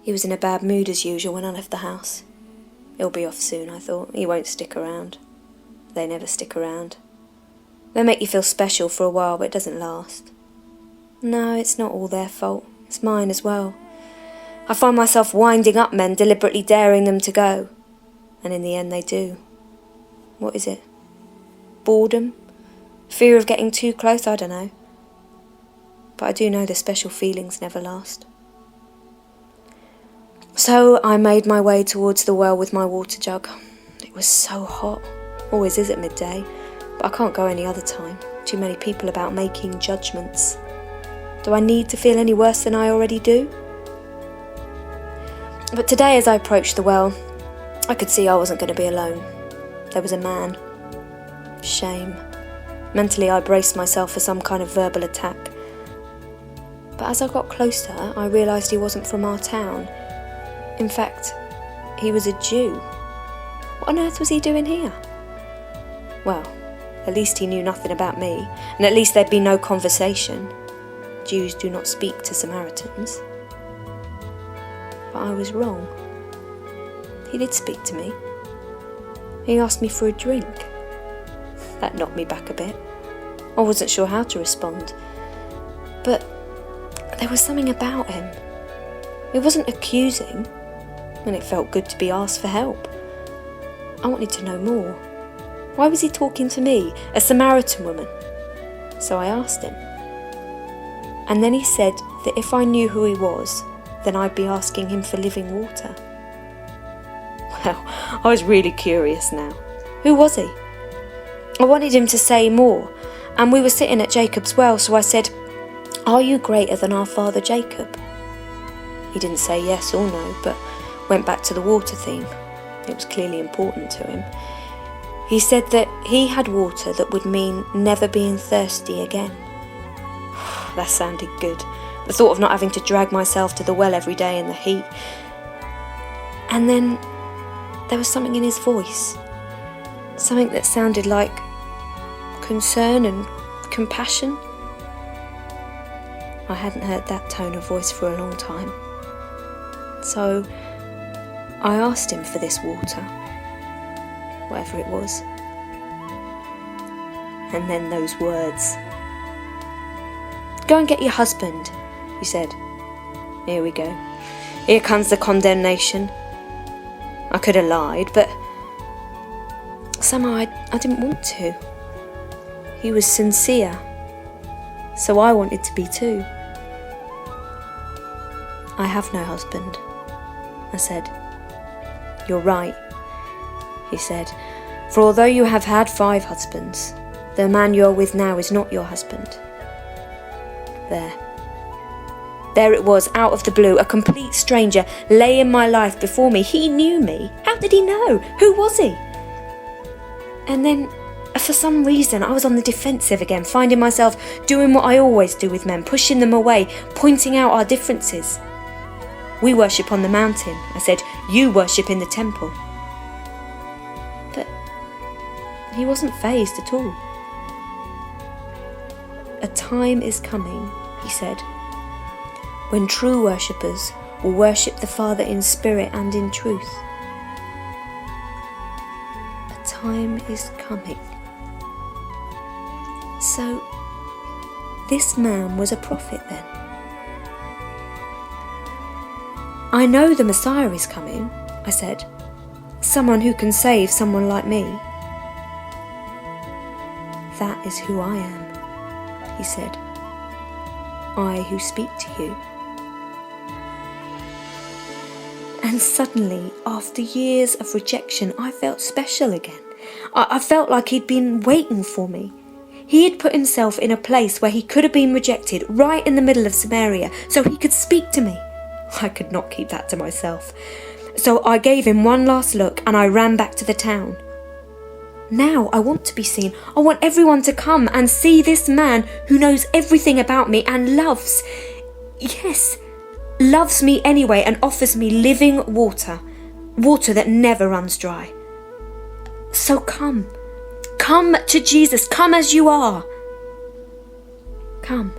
He was in a bad mood as usual when I left the house. He'll be off soon, I thought. He won't stick around. They never stick around. They make you feel special for a while, but it doesn't last. No, it's not all their fault. It's mine as well. I find myself winding up men, deliberately daring them to go. And in the end they do. What is it? Boredom? Fear of getting too close? I don't know. But I do know the special feelings never last. So I made my way towards the well with my water jug. It was so hot. Always is at midday. But I can't go any other time. Too many people about making judgments. Do I need to feel any worse than I already do? But today as I approached the well, I could see I wasn't going to be alone. There was a man. Shame. Mentally I braced myself for some kind of verbal attack. But as I got closer, I realised he wasn't from our town. In fact, he was a Jew. What on earth was he doing here? Well, at least he knew nothing about me, and at least there'd be no conversation. Jews do not speak to Samaritans. But I was wrong. He did speak to me. He asked me for a drink. That knocked me back a bit. I wasn't sure how to respond. But there was something about him. It wasn't accusing, and it felt good to be asked for help. I wanted to know more. Why was he talking to me, a Samaritan woman? So I asked him. And then he said that if I knew who he was, then I'd be asking him for living water. Well, I was really curious now. Who was he? I wanted him to say more, and we were sitting at Jacob's well, so I said, "Are you greater than our father Jacob?" He didn't say yes or no, but went back to the water theme. It was clearly important to him. He said that he had water that would mean never being thirsty again. That sounded good. The thought of not having to drag myself to the well every day in the heat. And then there was something in his voice. Something that sounded like concern and compassion. I hadn't heard that tone of voice for a long time. So I asked him for this water, whatever it was. And then those words. "Go and get your husband," he said. Here we go. Here comes the condemnation. I could have lied, but somehow I didn't want to. He was sincere, so I wanted to be too. "I have no husband," I said. "You're right," he said, "for although you have had 5 husbands, the man you're with now is not your husband." There it was, out of the blue, a complete stranger laying my life before me. He knew me. How did he know? Who was he? And then, for some reason, I was on the defensive again, finding myself doing what I always do with men, pushing them away, pointing out our differences. "We worship on the mountain," I said. "You worship in the temple." But he wasn't fazed at all. "A time is coming," he said, "when true worshippers will worship the Father in spirit and in truth." A time is coming. So, this man was a prophet then. "I know the Messiah is coming," I said. "Someone who can save someone like me." "That is who I am," he said. "I who speak to you." And suddenly, after years of rejection, I felt special again. I felt like he'd been waiting for me. He had put himself in a place where he could have been rejected, right in the middle of Samaria, so he could speak to me. I could not keep that to myself. So I gave him one last look and I ran back to the town. Now I want to be seen. I want everyone to come and see this man who knows everything about me and loves, yes, loves me anyway and offers me living water, water that never runs dry. So come to Jesus, come as you are. Come.